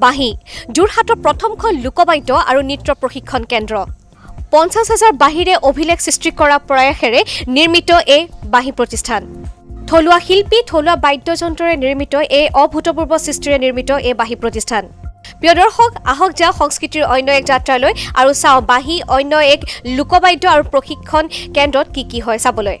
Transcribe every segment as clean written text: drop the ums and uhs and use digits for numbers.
বাঁহী যোৰহাটৰ প্ৰথমখন লোকবাদ্য আৰু নৃত্য প্ৰশিক্ষণ কেন্দ্ৰ 50,000 বাঁহীৰে অভিলেখ সৃষ্টি কৰা প্ৰয়াসেৰে নিৰ্মিত এই বাঁহী প্ৰতিষ্ঠান থলুৱা শিল্পী থলুৱা বাদ্যযন্ত্ৰৰে নিৰ্মিত এই অভূতপূৰ্ব সৃষ্টিৰে নিৰ্মিত এই বাঁহী প্ৰতিষ্ঠান প্ৰিয় দৰ্শক আহক যাওঁ সংস্কৃতিৰ অন্য এক যাত্ৰালৈ আৰু চাওঁ বাঁহী অন্য এক লোকবাদ্য আৰু প্ৰশিক্ষণ কেন্দ্ৰত কি হয় চাবলৈ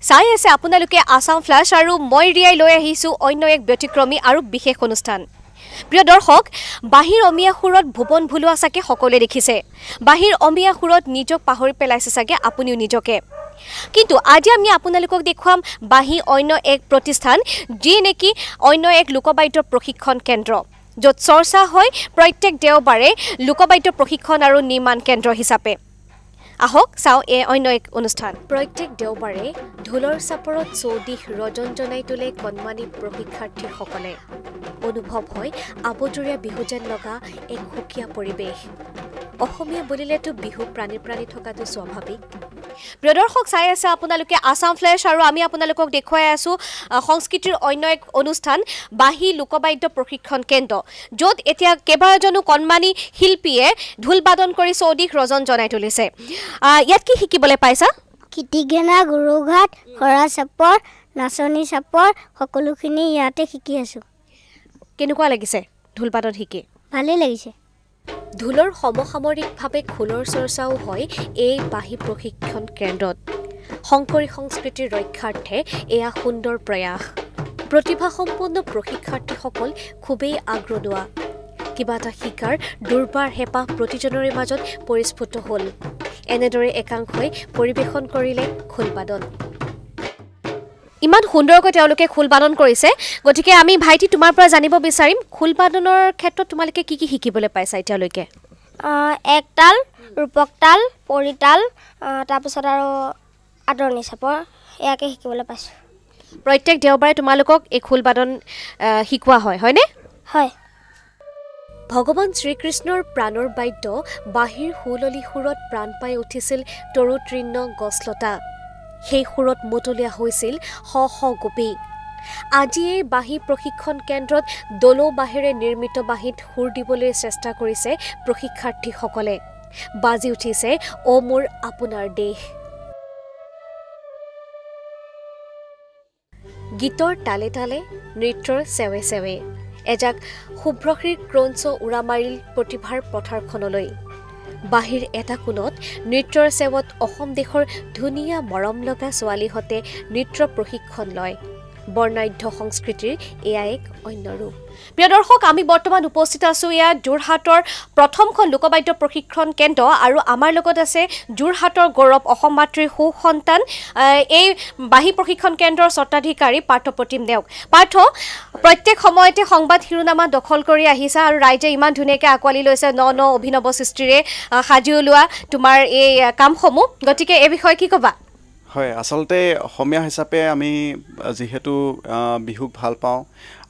চাই আছে আপোনালোকে আসাম ফ্লাছ আৰু মই ৰিয়াই লৈ আহিছো অন্য এক ব্যতিক্ৰমী আৰু বিশেষ অনুষ্ঠান প্ৰিয় দৰ্শক বাহিৰ অমিয়া সুৰত ভুবন ভুলুৱা সাকে সকলোৱে দেখিছে বাহিৰ অমিয়া সুৰত নিজক পাহৰি পেলাইছে সাকে আপুনিও নিজকে কিন্তু আজি আমি আপোনালোকক দেখুৱাম বাহি অন্য এক প্ৰতিষ্ঠান যি নেকি অন্য এক লোকবাদ্য প্ৰশিক্ষণ কেন্দ্ৰ য'ত চৰ্চা হয় প্ৰত্যেক দেওবাৰে লোকবাদ্য প্ৰশিক্ষণ আৰু নিৰ্মাণ কেন্দ্ৰ হিচাপে আহক চাও এ অন্য এক অনুষ্ঠান প্ৰত্যেক দেওবাৰে ঢোলৰ চাপৰত চৌদিশ ৰজন জনাই তোলে কণমানি প্ৰশিক্ষাৰ্থীসকলে অনুভৱ হয় আবতৰীয়া বিহু যেন লগা এক সুকীয়া পৰিৱেশ অসমীয়া বুলিলেতো বিহু প্ৰাণী থকাটো স্বাভাৱিক প্ৰিয় দৰ্শক চাই আছে আপোনালোকে আসাম ফ্লেছ আৰু আমি আপোনালোকক দেখুৱাই আছো সংস্কৃতিৰ অন্য এক অনুষ্ঠান বাহি লোকবাদ্য প্ৰশিক্ষণ কেন্দ্ৰ য'ত এতিয়া কেইবাজনো কণমানি শিল্পীয়ে ঢোল বাদন কৰি চৌদিশ ৰজন জনাই তুলিছে ইয়াত কি শিকিবলৈ পাইছা কিটিগেনা গুৰুঘাট খৰা চাপৰ নাচনী চাপৰ সকলোখিনি ইয়াতে শিকি আছো কেনেকুৱা লাগিছে ঢোল বাদন শিকি ভালেই লাগিছে ঢোলৰ সমসামৰিকভাৱে খোলৰ চৰ্চাও হয় এই বাহি প্ৰশিক্ষণ কেন্দ্ৰত শংকৰী সংস্কৃতিৰ ৰক্ষাৰ্থে এয়া সুন্দৰ প্ৰয়াস প্ৰতিভাসম্পন্ন প্ৰশিক্ষাৰ্থীসকল খুবেই আগ্ৰহী কিবা এটা শিকাৰ দুৰ্বাৰ হেঁপাহ প্ৰতিজনৰে মাজত পৰিস্ফুট হ'ল এনেদৰে একাংশই পৰিৱেশন কৰিলে খোলবাদন ইমান সুন্দৰকৈ তেওঁলোকে খোলবাদন কৰিছে গতিকে আমি ভাইটি তোমাৰ পৰা জানিব বিচাৰিম খোলবাদনৰ ক্ষেত্ৰত তোমালোকে কি শিকিবলৈ পাইছা এতিয়ালৈকে একতাল ৰূপকতাল পৰিতাল তাৰপিছত আৰু আদৰণি চাপৰ ইয়াকে শিকিবলৈ পাইছোঁ প্ৰত্যেক দেওবাৰে তোমালোকক এই খোলবাদন শিকোৱা হয়নে হয় ভগৱান শ্ৰীকৃষ্ণৰ প্ৰাণৰ বাদ্য বাহিৰ সুললি সুৰত প্ৰাণ পাই উঠিছিল তৰু তৃণ গছলতা সেই সুৰত মতলীয়া হৈছিল শ গোপী আজি এই বাঁহী প্ৰশিক্ষণ কেন্দ্ৰত দলো বাঁহেৰে নিৰ্মিত বাঁহীত সুৰ দিবলৈ চেষ্টা কৰিছে প্ৰশিক্ষাৰ্থীসকলে বাজি উঠিছে অ মোৰ আপোনাৰ দেশ গীতৰ তালে তালে নৃত্যৰ চেৱে চেৱে এজাক শুভ্ৰশ্ৰীৰ ক্ৰঞ্চ উৰা মাৰিল প্ৰতিভাৰ পথাৰখনলৈ বাহিৰ এটা কোণত নৃত্যৰ চেৱত অসম দেশৰ ধুনীয়া মৰম লগা ছোৱালীহঁতে নৃত্য প্ৰশিক্ষণ লয় বৰ্ণাঢ্য সংস্কৃতিৰ এয়া এক অন্য ৰূপ প্ৰিয় দৰ্শক আমি বৰ্তমান উপস্থিত আছো ইয়াত যোৰহাটৰ প্ৰথমখন লোকবাদ্য প্ৰশিক্ষণ কেন্দ্ৰ আৰু আমাৰ লগত আছে যোৰহাটৰ গৌৰৱ অসম মাতৃৰ সুসন্তান এই বাহি প্ৰশিক্ষণ কেন্দ্ৰৰ স্বত্বাধিকাৰী পাৰ্থপ্ৰতিম নেওগ পাৰ্থ প্ৰত্যেক সময়তে সংবাদ শিৰোনামা দখল কৰি আহিছা আৰু ৰাইজে ইমান ধুনীয়াকৈ আঁকোৱালি লৈছে ন অভিনৱ সৃষ্টিৰে সাজি উলিওৱা তোমাৰ এই কামসমূহ গতিকে এই বিষয়ে কি ক'বা হয় আসলতে অসমীয়া হিচাপে আমি যেহেতু বিহুক ভাল পাওঁ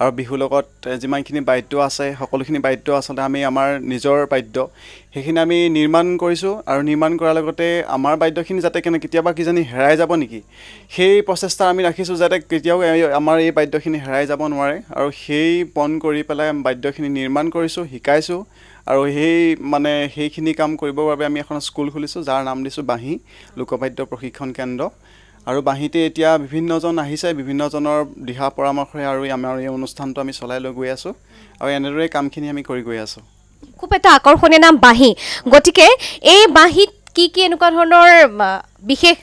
আৰু বিহুৰ লগত যিমানখিনি বাদ্য আছে সকলোখিনি বাদ্য আসলতে আমি আমাৰ নিজৰ বাদ্য সেইখিনি আমি নিৰ্মাণ কৰিছোঁ আৰু নিৰ্মাণ কৰাৰ লগতে আমাৰ বাদ্যখিনি যাতে কেতিয়াবা কিজানি হেৰাই যাব নেকি সেই প্ৰচেষ্টা আমি ৰাখিছোঁ যাতে কেতিয়াও আমাৰ এই বাদ্যখিনি হেৰাই যাব নোৱাৰে আৰু সেই পণ কৰি পেলাই বাদ্যখিনি নিৰ্মাণ কৰিছোঁ শিকাইছোঁ আৰু সেইখিনি কাম কৰিবৰ বাবে আমি এখন স্কুল খুলিছোঁ যাৰ নাম দিছোঁ বাঁহী লোকবাদ্য প্ৰশিক্ষণ কেন্দ্ৰ আৰু বাঁহীতে এতিয়া বিভিন্নজন আহিছে বিভিন্নজনৰ দিহা পৰামৰ্শৰে আৰু আমাৰ এই অনুষ্ঠানটো আমি চলাই লৈ গৈ আছোঁ আৰু এনেদৰে কামখিনি আমি কৰি গৈ আছোঁ খুব এটা আকৰ্ষণীয় নাম বাঁহী গতিকে এই বাঁহীত কি এনেকুৱা ধৰণৰ বিশেষ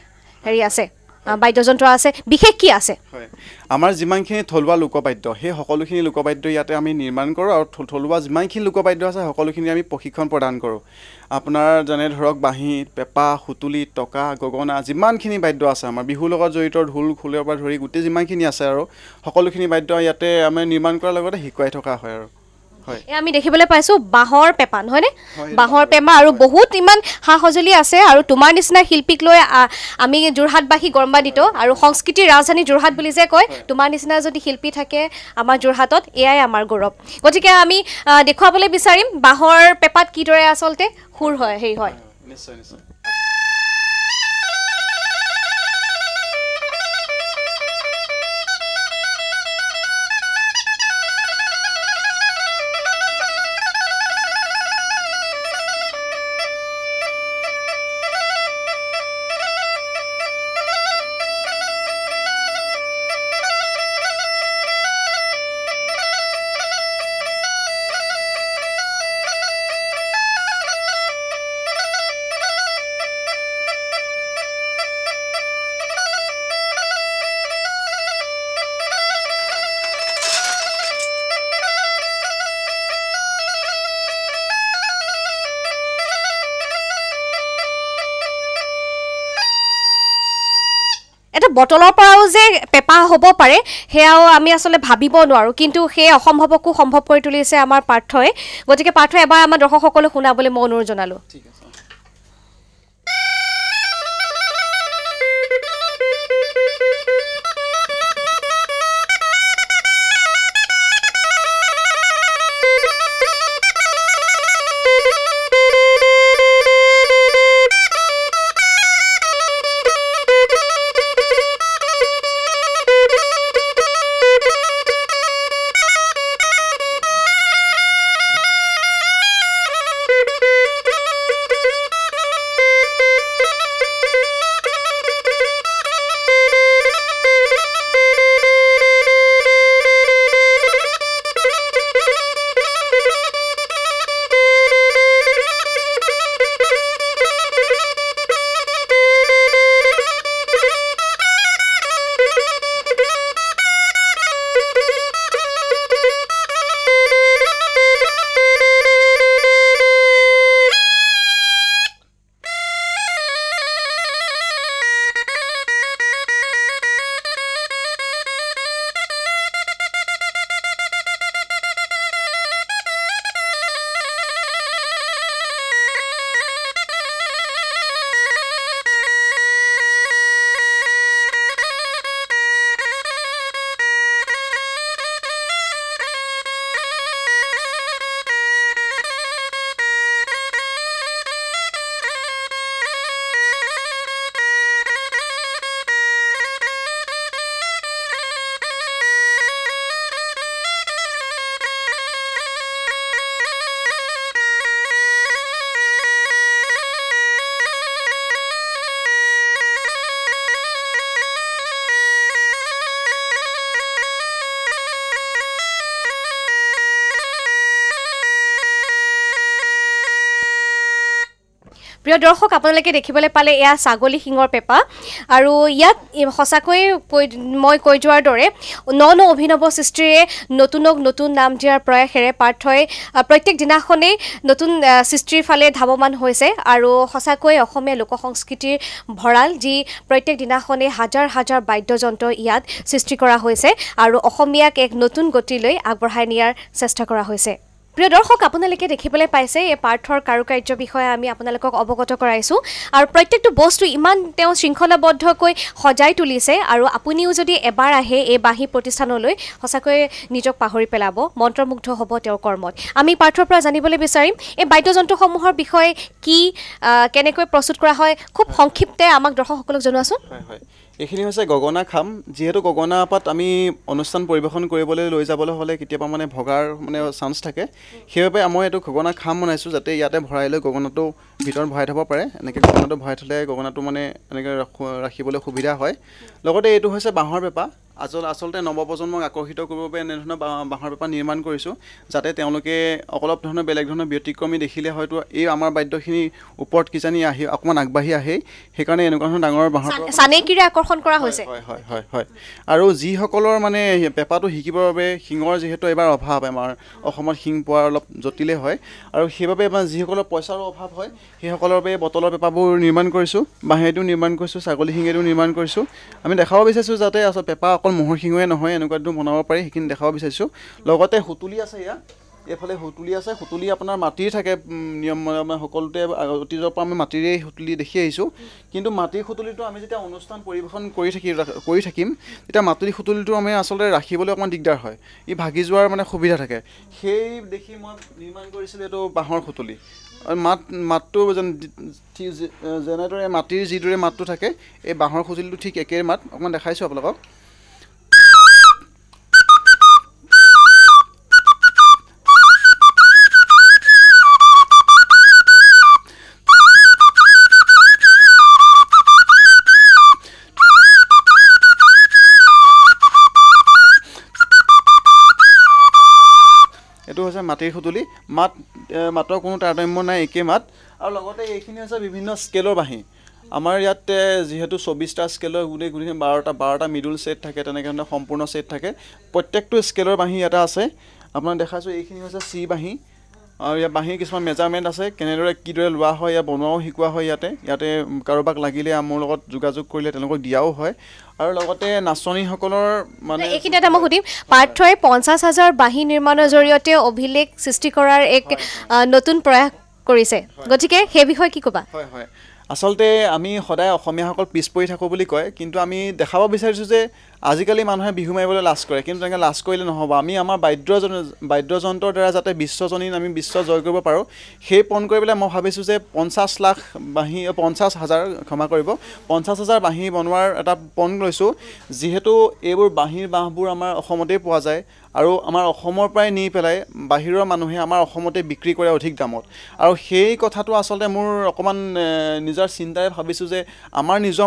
আছে বাদ্যযন্ত্ৰ আছে বিশেষ কি আছে হয় আমাৰ যিমানখিনি থলুৱা লোকবাদ্য সেই সকলোখিনি লোকবাদ্য ইয়াতে আমি নিৰ্মাণ কৰোঁ আৰু থলুৱা যিমানখিনি লোকবাদ্য আছে সকলোখিনি আমি প্ৰশিক্ষণ প্ৰদান কৰোঁ আপোনাৰ যেনে ধৰক বাঁহী পেঁপা সুতুলি টকা গগনা যিমানখিনি বাদ্য আছে আমাৰ বিহুৰ লগত জড়িত ঢোল খোলৰ পৰা ধৰি গোটেই যিমানখিনি আছে আৰু সকলোখিনি বাদ্য ইয়াতে আমি নিৰ্মাণ কৰাৰ লগতে শিকাই থকা হয় আৰু এই আমি দেখিবলৈ পাইছোঁ বাঁহৰ পেপা নহয়নে বাঁহৰ পেপা আৰু বহুত ইমান সা সঁজুলি আছে আৰু তোমাৰ নিচিনা শিল্পীক লৈ আমি যোৰহাটবাসী গৌৰৱান্বিত আৰু সংস্কৃতিৰ ৰাজধানী যোৰহাট বুলি যে কয় তোমাৰ নিচিনা যদি শিল্পী থাকে আমাৰ যোৰহাটত এয়াই আমাৰ গৌৰৱ গতিকে আমি দেখুৱাবলৈ বিচাৰিম বাঁহৰ পেপাত কিদৰে আচলতে সুৰ হয় হেৰি হয় নিশ্চয় নিশ্চয় এটা বটলৰ পৰাও যে পেপা হ'ব পাৰে সেয়াও আমি আসলে ভাবিব নোৱাৰো কিন্তু সেই অসম্ভৱকো সম্ভৱ কৰি তুলিছে আমাৰ পাৰ্থই গতিকে পাৰ্থই এবাৰ আমাৰ দৰ্শকসকলক শুনাবলৈ মই অনুৰোধ জনালো ঠিক আছে প্ৰিয় দৰ্শক আপোনালোকে দেখিবলৈ পালে এয়া ছাগলী শিঙৰ পেপা আৰু ইয়াত সঁচাকৈ মই কৈ যোৱাৰ দৰে ন অভিনৱ সৃষ্টিৰে নতুন নাম দিয়াৰ প্ৰয়াসেৰে পাৰ্থই প্ৰত্যেক দিনাখনেই নতুন সৃষ্টিৰ ফালে ধাৱমান হৈছে আৰু সঁচাকৈ অসমীয়া লোক সংস্কৃতিৰ ভঁৰাল যি প্ৰত্যেক দিনাখনেই হাজাৰ হাজাৰ বাদ্যযন্ত্ৰ ইয়াত সৃষ্টি কৰা হৈছে আৰু অসমীয়াক এক নতুন গতিলৈ আগবঢ়াই নিয়াৰ চেষ্টা কৰা হৈছে প্ৰিয় দৰ্শক আপোনালোকে দেখিবলৈ পাইছে এই পাৰ্থৰ কাৰুকাৰ্য বিষয়ে আমি আপোনালোকক অৱগত কৰাইছোঁ আৰু প্ৰত্যেকটো বস্তু ইমান তেওঁ শৃংখলাবদ্ধকৈ সজাই তুলিছে আৰু আপুনিও যদি এবাৰ আহে এই বাঁহী প্ৰতিষ্ঠানলৈ সঁচাকৈ নিজক পাহৰি পেলাব মন্ত্ৰমুগ্ধ হ'ব তেওঁৰ কৰ্মত আমি পাৰ্থৰ পৰা জানিবলৈ বিচাৰিম এই বাদ্যযন্ত্ৰসমূহৰ বিষয়ে কি কেনেকৈ প্ৰস্তুত কৰা হয় খুব সংক্ষিপ্তে আমাক দৰ্শকসকলক জনোৱাচোন হয় হয় এইখিনি হৈছে গগনা খাম যেহেতু গগনা পাত আমি অনুষ্ঠান পৰিবেশন কৰিবলৈ লৈ যাবলৈ হ'লে কেতিয়াবা মানে ভগাৰ মানে চান্স থাকে সেইবাবে মই এইটো গগনা খাম বনাইছোঁ যাতে ইয়াতে ভৰাই লৈ গগনাটো ভিতৰত ভৰাই থ'ব পাৰে এনেকৈ গগনাটো ভৰাই থ'লে গগনাটো মানে এনেকৈ ৰাখিবলৈ সুবিধা হয় লগতে এইটো হৈছে বাঁহৰ পেপা আচলতে নৱপ্ৰজন্মক আকৰ্ষিত কৰিবৰ বাবে এনেধৰণৰ বাঁহৰ পেপা নিৰ্মাণ কৰিছোঁ যাতে তেওঁলোকে অলপ ধৰণৰ বেলেগ ধৰণৰ ব্যতিক্ৰমী দেখিলে হয়তো এই আমাৰ বাদ্যখিনিৰ ওপৰত কিজানি আহি অকণমান আগবাঢ়ি আহে সেইকাৰণে এনেকুৱা ধৰণৰ ডাঙৰ বাঁহৰ চানেকিৰে আকৰ্ষণ কৰা হৈছে হয় হয় হয় হয় আৰু যিসকলৰ মানে পেপাটো শিকিবৰ বাবে শিঙৰ যিহেতু এবাৰ অভাৱ আমাৰ অসমত শিং পোৱা অলপ জটিলেই হয় আৰু সেইবাবে আমাৰ যিসকলৰ পইচাৰো অভাৱ হয় সেইসকলৰ বাবে বটলৰ পেপাবোৰ নিৰ্মাণ কৰিছোঁ বাঁহেদিও নিৰ্মাণ কৰিছোঁ ছাগলী শিঙেদিও নিৰ্মাণ কৰিছোঁ আমি দেখাব বিচাৰিছোঁ যাতে আচলতে পেপা অকল ম'হৰ শিঙে নহয় এনেকুৱাটো বনাব পাৰি সেইখিনি দেখাব বিচাৰিছোঁ লগতে সুতুলি আছে ইয়াত এইফালে সুতুলি আছে সুতুলি আপোনাৰ মাটিৰ থাকে নিয়ম মানে সকলোতে অতীজৰ পৰা আমি মাটিৰে সুতুলি দেখি আহিছোঁ কিন্তু মাটিৰ সুতুলিটো আমি যেতিয়া অনুষ্ঠান পৰিৱেশন কৰি থাকিম তেতিয়া মাটিৰ সুতুলিটো আমি আচলতে ৰাখিবলৈ অকণমান দিগদাৰ হয় ই ভাগি যোৱাৰ মানে সুবিধা থাকে সেই দেখি মই নিৰ্মাণ কৰিছিলোঁ এইটো বাঁহৰ সুতুলি মাতটো যেনেদৰে মাটিৰ যিদৰে মাতটো থাকে এই বাঁহৰ সুতুলিটো ঠিক একেই মাত অকণমান দেখাইছোঁ আপোনালোকক এইটো হৈছে মাটিৰ সুতুলি মাতৰ কোনো তাৰতম্য নাই একেই মাত আৰু লগতে এইখিনি হৈছে বিভিন্ন স্কেলৰ বাঁহী আমাৰ ইয়াত যিহেতু 24টা স্কেলৰ গোটেইখিনি 12টা মিডল ছেট থাকে তেনেকৈ সম্পূৰ্ণ ছেট থাকে প্ৰত্যেকটো স্কেলৰ বাঁহী ইয়াতে আছে আপোনাক দেখাইছোঁ এইখিনি হৈছে চি বাঁহী আৰু ইয়াত বাঁহীৰ কিছুমান মেজাৰমেণ্ট আছে কেনেদৰে কিদৰে লোৱা হয় ইয়াত বনোৱাও শিকোৱা হয় ইয়াতে কাৰোবাক লাগিলে মোৰ লগত যোগাযোগ কৰিলে তেওঁলোকক দিয়াও হয় আৰু লগতে নাচনীসকলৰ মানে এইখিনি এটা মই সুধিম পাৰ্থই 50,000 বাঁহী নিৰ্মাণৰ জৰিয়তে অভিলেখ সৃষ্টি কৰাৰ এক নতুন প্ৰয়াস কৰিছে গতিকে সেই বিষয়ে কি ক'বা হয় হয় আচলতে আমি সদায় অসমীয়াসকল পিছ পৰি থাকোঁ বুলি কয় কিন্তু আমি দেখাব বিচাৰিছোঁ যে আজিকালি মানুহে বিহু মাৰিবলৈ লাজ কৰে কিন্তু তেনেকৈ লাজ কৰিলে নহ'ব আমি আমাৰ বাদ্যযন্ত্ৰৰ দ্বাৰা যাতে বিশ্বজনীন আমি বিশ্ব জয় কৰিব পাৰোঁ সেই পণ কৰি পেলাই মই ভাবিছোঁ যে 50,000 বাঁহী বনোৱাৰ এটা পণ লৈছোঁ যিহেতু এইবোৰ বাঁহবোৰ আমাৰ অসমতেই পোৱা যায় আৰু আমাৰ অসমৰ পৰাই নি পেলাই বাহিৰৰ মানুহে আমাৰ অসমতে বিক্ৰী কৰে অধিক দামত আৰু সেই কথাটো আচলতে মোৰ অকণমান নিজৰ চিন্তাৰে ভাবিছোঁ যে আমাৰ নিজৰ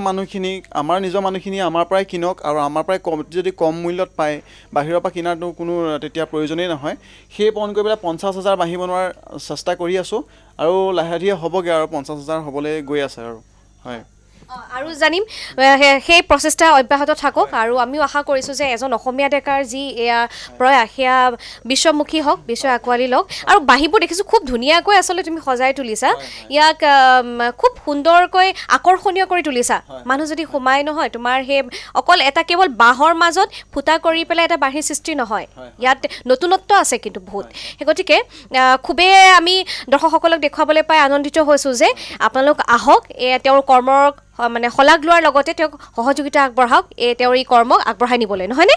মানুহখিনি আমাৰ পৰাই কিনক আৰু আমাৰ পৰাই যদি কম মূল্যত পায় বাহিৰৰ পৰা কিনাৰটো কোনো তেতিয়া প্ৰয়োজনেই নহয় সেই পণ কৰি পেলাই 50,000 বাঁহী বনোৱাৰ চেষ্টা কৰি আছোঁ আৰু লাহে ধীৰে হ'বগৈ আৰু 50,000 হ'বলৈ গৈ আছে আৰু হয় আৰু জানিম সেই প্ৰচেষ্টা অব্যাহত থাকক আৰু আমিও আশা কৰিছোঁ যে এজন অসমীয়া ডেকাৰ যি এয়া প্ৰয়াস সেয়া বিশ্বমুখী হওক বিশ্বই আঁকোৱালি লওক আৰু বাঁহীবোৰ দেখিছোঁ খুব ধুনীয়াকৈ আচলতে তুমি সজাই তুলিছা ইয়াক খুব সুন্দৰকৈ আকৰ্ষণীয় কৰি তুলিছা মানুহ যদি সোমাই নহয় তোমাৰ সেই অকল এটা কেৱল বাঁহৰ মাজত ফুটা কৰি পেলাই এটা বাঁহীৰ সৃষ্টি নহয় ইয়াত নতুনত্ব আছে কিন্তু বহুত সেই গতিকে খুবেই আমি দৰ্শকসকলক দেখুৱাবলৈ পাই আনন্দিত হৈছোঁ যে আপোনালোক আহক তেওঁৰ কৰ্মৰ মানে শলাগ লোৱাৰ লগতে তেওঁক সহযোগিতা আগবঢ়াওক তেওঁৰ এই কৰ্মক আগবঢ়াই নিবলৈ নহয়নে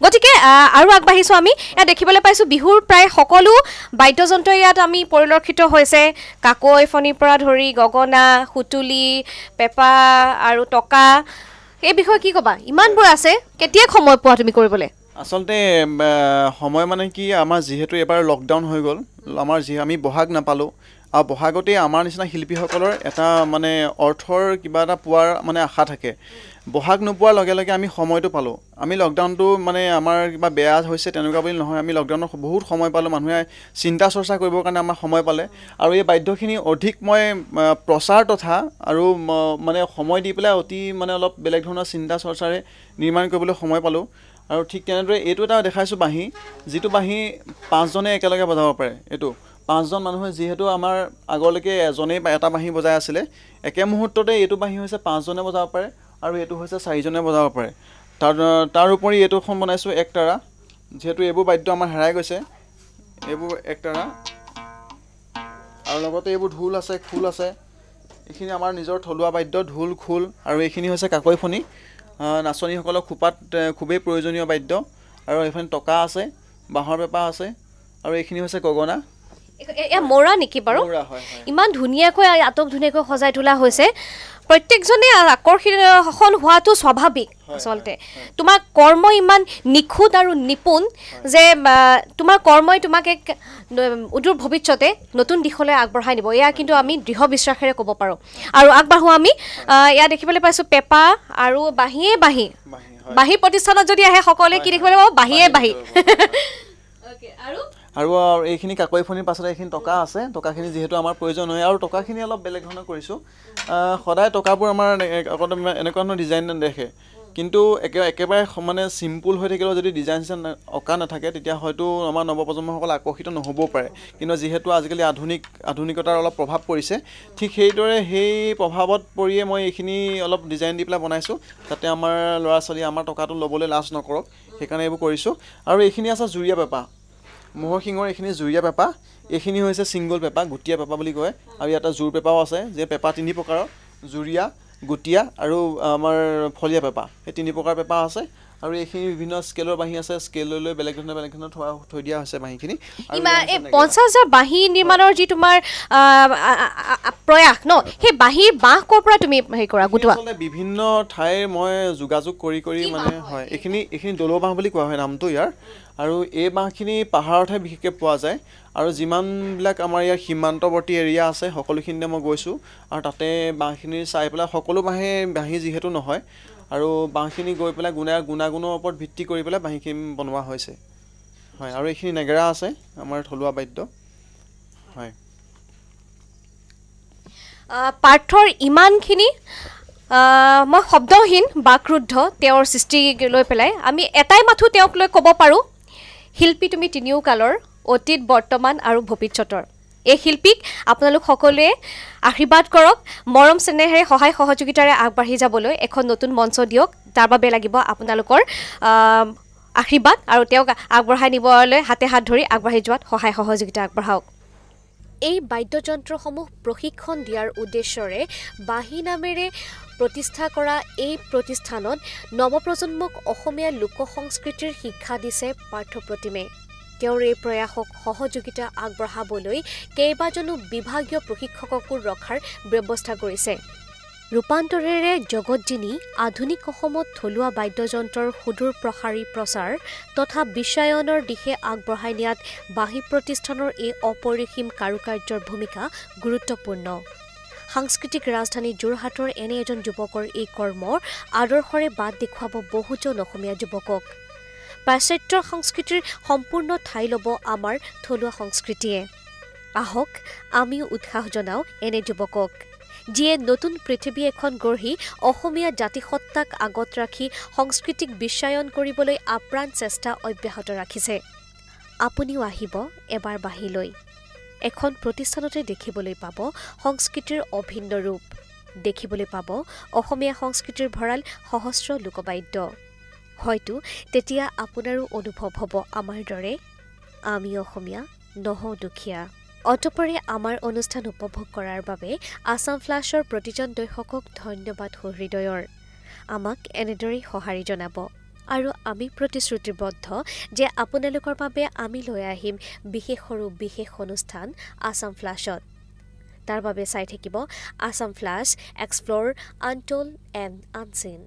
গতিকে আৰু আগবাঢ়িছোঁ আমি ইয়াত দেখিবলৈ পাইছোঁ বিহুৰ প্ৰায় সকলো বাদ্যযন্ত্ৰ ইয়াত আমি পৰিলক্ষিত হৈছে কাকৈ ফণিৰ পৰা ধৰি গগনা সুতুলি পেঁপা আৰু টকা এই বিষয়ে কি ক'বা ইমানবোৰ আছে কেতিয়া সময় পোৱা তুমি কৰিবলৈ আচলতে সময় মানে কি আমাৰ যিহেতু এবাৰ লকডাউন হৈ গ'ল আমি বহাগ নাপালোঁ আৰু বহাগতে আমাৰ নিচিনা শিল্পীসকলৰ এটা মানে অৰ্থৰ কিবা এটা পোৱাৰ মানে আশা থাকে বহাগ নোপোৱাৰ লগে লগে আমি সময়টো পালোঁ আমি লকডাউনটো মানে আমাৰ কিবা বেয়া হৈছে তেনেকুৱা বুলি নহয় আমি লকডাউনত বহুত সময় পালোঁ মানুহে চিন্তা চৰ্চা কৰিবৰ কাৰণে আমাৰ সময় পালে আৰু এই বাদ্যখিনি অধিক মই প্ৰচাৰ তথা আৰু মানে সময় দি পেলাই অতি মানে অলপ বেলেগ ধৰণৰ চিন্তা চৰ্চাৰে নিৰ্মাণ কৰিবলৈ সময় পালোঁ আৰু ঠিক তেনেদৰে এইটো এটা দেখাইছোঁ বাঁহী যিটো বাঁহী 5জনে একেলগে বজাব পাৰে এইটো 5জন মানুহে যিহেতু আমাৰ আগলৈকে এজনেই এটা বাঁহী বজাই আছিলে একে মুহূৰ্ততে এইটো বাঁহী হৈছে 5জনে বজাব পাৰে আৰু এইটো হৈছে 4জনে বজাব পাৰে তাৰ উপৰি এইটোখন বনাইছোঁ একতাৰা যিহেতু এইবোৰ বাদ্য আমাৰ হেৰাই গৈছে এইবোৰ একতাৰা আৰু লগতে এইবোৰ ঢোল আছে খোল আছে এইখিনি আমাৰ নিজৰ থলুৱা বাদ্য ঢোল খোল আৰু এইখিনি হৈছে কাকৈ ফণি নাচনীসকলৰ খোপাত খুবেই প্ৰয়োজনীয় বাদ্য আৰু এইফালে টকা আছে বাঁহৰ পেঁপা আছে আৰু এইখিনি হৈছে গগনা এয়া মৰা নেকি বাৰু ইমান ধুনীয়াকৈ আটক ধুনীয়াকৈ সজাই তোলা হৈছে প্ৰত্যেকজনে আকৰ্ষণ হোৱাটো স্বাভাৱিক আচলতে তোমাৰ কৰ্ম ইমান নিখুঁত আৰু নিপুণ যে তোমাৰ কৰ্মই তোমাক এক উদূৰ ভৱিষ্যতে নতুন দিশলৈ আগবঢ়াই নিব এয়া কিন্তু আমি দৃঢ় বিশ্বাসেৰে ক'ব পাৰোঁ আৰু আগবাঢ়োঁ আমি ইয়াত দেখিবলৈ পাইছোঁ পেঁপা আৰু বাঁহী প্ৰতিষ্ঠানত যদি আহে সকলোৱে কি দেখিবলৈ পাব বাঁহীয়ে বাঁহী আৰু এইখিনি কাকৈ ফণিৰ পাছতে এইখিনি টকা আছে টকাখিনি যিহেতু আমাৰ প্ৰয়োজন হয় আৰু টকাখিনি অলপ বেলেগ ধৰণৰ কৰিছোঁ সদায় টকাবোৰ আমাৰ এনেকুৱা ধৰণৰ ডিজাইন দেখে কিন্তু একেবাৰে মানে চিম্পুল হৈ থাকিলেও যদি ডিজাইন অঁকা নাথাকে তেতিয়া হয়তো আমাৰ নৱপ্ৰজন্মসকল আকৰ্ষিত নহ'বও পাৰে কিন্তু যিহেতু আজিকালি আধুনিকতাৰ অলপ প্ৰভাৱ পৰিছে ঠিক সেইদৰে সেই প্ৰভাৱত পৰিয়ে মই এইখিনি অলপ ডিজাইন দি পেলাই বনাইছোঁ যাতে আমাৰ ল'ৰা ছোৱালী আমাৰ টকাটো ল'বলৈ লাজ নকৰক সেইকাৰণে এইবোৰ কৰিছোঁ আৰু এইখিনি আছে জুৰীয়া পেঁপা ম'হৰ শিঙৰ এইখিনি জুৰীয়া পেঁপা, এইখিনি হৈছে ছিংগল পেঁপা, গুটীয়া পেঁপা বুলি কয়। আৰু ইয়াত জোৰ পেঁপাও আছে, যে পেঁপা 3 প্ৰকাৰৰ, জুৰীয়া, গুটীয়া আৰু আমাৰ ফলীয়া পেঁপা, সেই 3 প্ৰকাৰ পেঁপা আছে। আৰু এইখিনি বিভিন্ন স্কেলৰ বাঁহী আছে, স্কেললৈ বেলেগ ধৰণৰ থৈ দিয়া হৈছে বাঁহীখিনি। 50,000 বাঁহী নিৰ্মাণৰ যি তোমাৰ প্ৰয়াস ন, সেই বাঁহীৰ বাঁহ ক'ৰ পৰা তুমি হেৰি কৰা গোটোৱা? বিভিন্ন ঠাইৰ মই যোগাযোগ কৰি মানে হয়, এইখিনি দলৌ বাঁহ বুলি কোৱা হয় নামটো ইয়াৰ। আৰু এই বাঁহখিনি পাহাৰতহে বিশেষকৈ পোৱা যায়। আৰু যিমানবিলাক আমাৰ ইয়াৰ সীমান্তৱৰ্তী এৰিয়া আছে সকলোখিনিতে মই গৈছোঁ, আৰু তাতে বাঁহখিনি চাই পেলাই সকলো বাঁহী যিহেতু নহয়, আৰু বাঁহখিনি গৈ পেলাই গুণাগুণৰ ওপৰত ভিত্তি কৰি পেলাই বাঁহীখিনি বনোৱা হৈছে। হয়, আৰু এইখিনি নেগেৰা আছে আমাৰ থলুৱা বাদ্য। হয়, পাৰ্থৰ ইমানখিনি মই শব্দহীন বাকৰুদ্ধ তেওঁৰ সৃষ্টি লৈ পেলাই আমি এটাই মাথো তেওঁক লৈ ক'ব পাৰোঁ, শিল্পী তুমি তিনিও কালৰ, অতীত, বৰ্তমান আৰু ভৱিষ্যতৰ। এই শিল্পীক আপোনালোক সকলোৱে আশীৰ্বাদ কৰক, মৰম চেনেহেৰে সহায় সহযোগিতাৰে আগবাঢ়ি যাবলৈ এখন নতুন মঞ্চ দিয়ক। তাৰ বাবে লাগিব আপোনালোকৰ আশীৰ্বাদ, আৰু তেওঁক আগবঢ়াই নিবলৈ হাতে হাত ধৰি আগবাঢ়ি যোৱাত সহায় সহযোগিতা আগবঢ়াওক। এই বাদ্যযন্ত্ৰসমূহ প্ৰশিক্ষণ দিয়াৰ উদ্দেশ্যৰে বাঁহী নামেৰে প্ৰতিষ্ঠা কৰা এই প্ৰতিষ্ঠানত নৱপ্ৰজন্মক অসমীয়া লোক সংস্কৃতিৰ শিক্ষা দিছে পাৰ্থপ্ৰতিমে। তেওঁৰ এই প্ৰয়াসক সহযোগিতা আগবঢ়াবলৈ কেইবাজনো বিভাগীয় প্ৰশিক্ষককো ৰখাৰ ব্যৱস্থা কৰিছে। ৰূপান্তৰেৰে জগতজনী আধুনিক অসমত থলুৱা বাদ্যযন্ত্ৰৰ সুদূৰ প্ৰসাৰী প্ৰচাৰ তথা বিশ্বায়নৰ দিশে আগবঢ়াই নিয়াত বাঁহী প্ৰতিষ্ঠানৰ এই অপৰিসীম কাৰুকাৰ্যৰ ভূমিকা গুৰুত্বপূৰ্ণ। সাংস্কৃতিক ৰাজধানী যোৰহাটৰ এনে এজন যুৱকৰ এই কৰ্মৰ আদৰ্শৰে বাট দেখুৱাব বহুজন অসমীয়া যুৱকক। পাশ্চাত্যৰ সংস্কৃতিৰ সম্পূৰ্ণ ঠাই ল'ব আমাৰ থলুৱা সংস্কৃতিয়ে। আহক আমিও উৎসাহ জনাওঁ এনে যুৱকক, যিয়ে নতুন পৃথিৱী এখন গঢ়ি অসমীয়া জাতিসত্তাক আগত ৰাখি সংস্কৃতিক বিশ্বায়ন কৰিবলৈ আপ্ৰাণ চেষ্টা অব্যাহত ৰাখিছে। আপুনিও আহিব এবাৰ বাঁহী লৈ। এখন প্ৰতিষ্ঠানতে দেখিবলৈ পাব সংস্কৃতিৰ অভিন্ন ৰূপ, দেখিবলৈ পাব অসমীয়া সংস্কৃতিৰ ভঁৰাল সহস্ৰ লোকবাদ্য। হয়তো তেতিয়া আপোনাৰো অনুভৱ হ'ব আমাৰ দৰে, আমি অসমীয়া নহওঁ দুখীয়া। অতঃপৰে আমাৰ অনুষ্ঠান উপভোগ কৰাৰ বাবে আছাম ফ্লাছৰ প্ৰতিজন দৰ্শকক ধন্যবাদ হৃদয়ৰ। আমাক এনেদৰেই সঁহাৰি জনাব, আৰু আমি প্ৰতিশ্ৰুতিবদ্ধ যে আপোনালোকৰ বাবে আমি লৈ আহিম বিশেষৰো বিশেষ অনুষ্ঠান আছাম ফ্লাছত। তাৰ বাবে চাই থাকিব Assam flash explore untold and unseen.